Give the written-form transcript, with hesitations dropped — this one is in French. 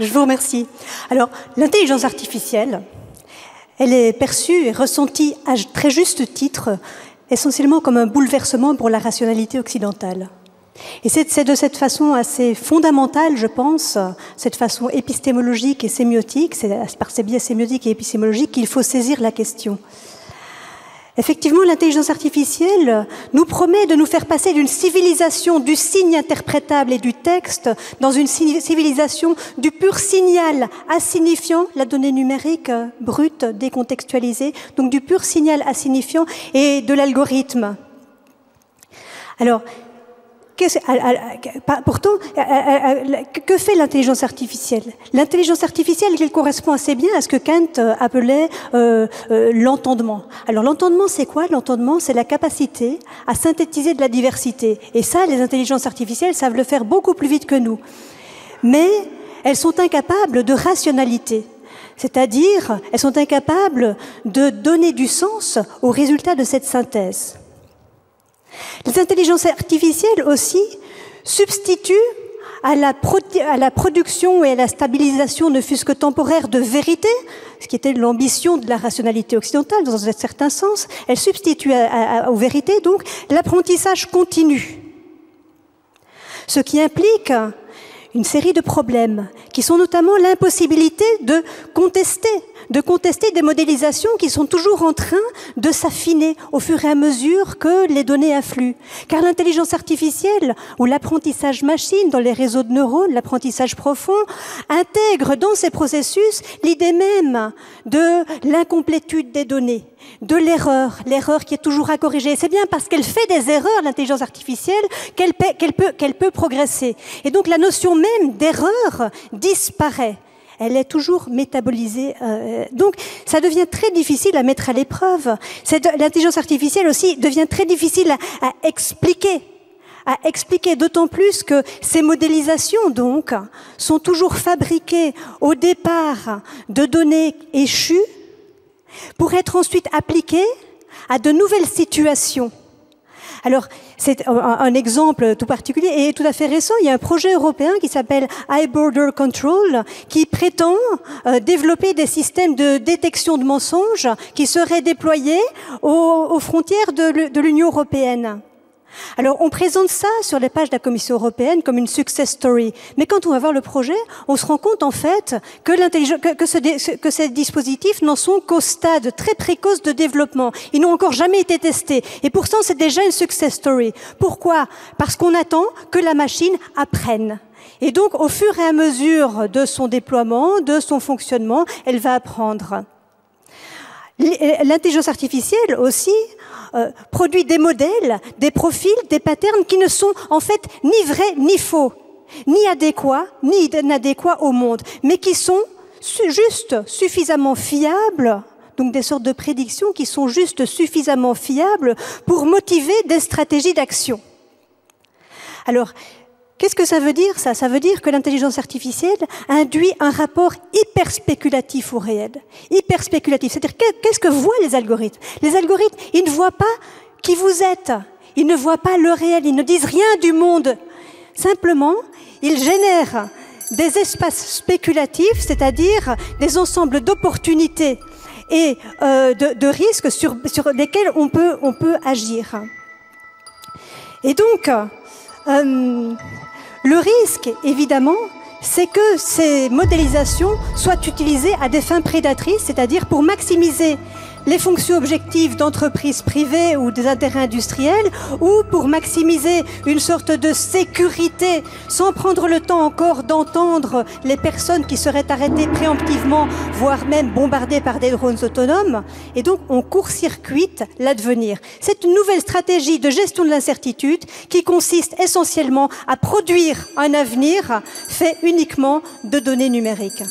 Je vous remercie. Alors, l'intelligence artificielle, elle est perçue et ressentie à très juste titre, essentiellement comme un bouleversement pour la rationalité occidentale. Et c'est de cette façon assez fondamentale, je pense, cette façon épistémologique et sémiotique, c'est par ces biais sémiotiques et épistémologiques qu'il faut saisir la question. Effectivement, l'intelligence artificielle nous promet de nous faire passer d'une civilisation du signe interprétable et du texte dans une civilisation du pur signal assignifiant, la donnée numérique brute, décontextualisée, donc du pur signal assignifiant et de l'algorithme. Alors, pourtant, que fait l'intelligence artificielle? L'intelligence artificielle, elle correspond assez bien à ce que Kant appelait l'entendement. Alors l'entendement, c'est quoi? L'entendement, c'est la capacité à synthétiser de la diversité. Et ça, les intelligences artificielles savent le faire beaucoup plus vite que nous. Mais elles sont incapables de rationalité. C'est-à-dire, elles sont incapables de donner du sens au résultat de cette synthèse. Les intelligences artificielles aussi substituent à la production et à la stabilisation, ne fût-ce que temporaire, de vérité, ce qui était l'ambition de la rationalité occidentale dans un certain sens. Elles substituent aux vérités donc l'apprentissage continu, ce qui implique une série de problèmes qui sont notamment l'impossibilité de contester des modélisations qui sont toujours en train de s'affiner au fur et à mesure que les données affluent. Car l'intelligence artificielle ou l'apprentissage machine dans les réseaux de neurones, l'apprentissage profond, intègre dans ces processus l'idée même de l'incomplétude des données, de l'erreur qui est toujours à corriger. C'est bien parce qu'elle fait des erreurs, l'intelligence artificielle, qu'elle peut progresser. Et donc la notion même d'erreur disparaît. Elle est toujours métabolisée. Donc, ça devient très difficile à mettre à l'épreuve. L'intelligence artificielle aussi devient très difficile à expliquer, d'autant plus que ces modélisations, donc, sont toujours fabriquées au départ de données échues pour être ensuite appliquées à de nouvelles situations. Alors, c'est un exemple tout particulier et tout à fait récent. Il y a un projet européen qui s'appelle iBorder Control qui prétend développer des systèmes de détection de mensonges qui seraient déployés aux frontières de l'Union européenne. Alors, on présente ça sur les pages de la Commission européenne comme une success story. Mais quand on va voir le projet, on se rend compte en fait que ces dispositifs n'en sont qu'au stade très précoce de développement. Ils n'ont encore jamais été testés. Et pourtant, c'est déjà une success story. Pourquoi? Parce qu'on attend que la machine apprenne. Et donc, au fur et à mesure de son déploiement, de son fonctionnement, elle va apprendre. L'intelligence artificielle aussi produit des modèles, des profils, des patterns qui ne sont en fait ni vrais ni faux, ni adéquats, ni inadéquats au monde, mais qui sont juste suffisamment fiables, donc des sortes de prédictions qui sont juste suffisamment fiables pour motiver des stratégies d'action. Alors, qu'est-ce que ça veut dire, ça? Ça veut dire que l'intelligence artificielle induit un rapport hyper spéculatif au réel. Hyper spéculatif. C'est-à-dire, qu'est-ce que voient les algorithmes? Les algorithmes, ils ne voient pas qui vous êtes. Ils ne voient pas le réel. Ils ne disent rien du monde. Simplement, ils génèrent des espaces spéculatifs, c'est-à-dire des ensembles d'opportunités et de risques sur lesquels on peut agir. Et donc, le risque, évidemment, c'est que ces modélisations soient utilisées à des fins prédatrices, c'est-à-dire pour maximiser les fonctions objectives d'entreprises privées ou des intérêts industriels, ou pour maximiser une sorte de sécurité, sans prendre le temps encore d'entendre les personnes qui seraient arrêtées préemptivement, voire même bombardées par des drones autonomes. Et donc, on court-circuite l'advenir. C'est une nouvelle stratégie de gestion de l'incertitude qui consiste essentiellement à produire un avenir fait uniquement de données numériques.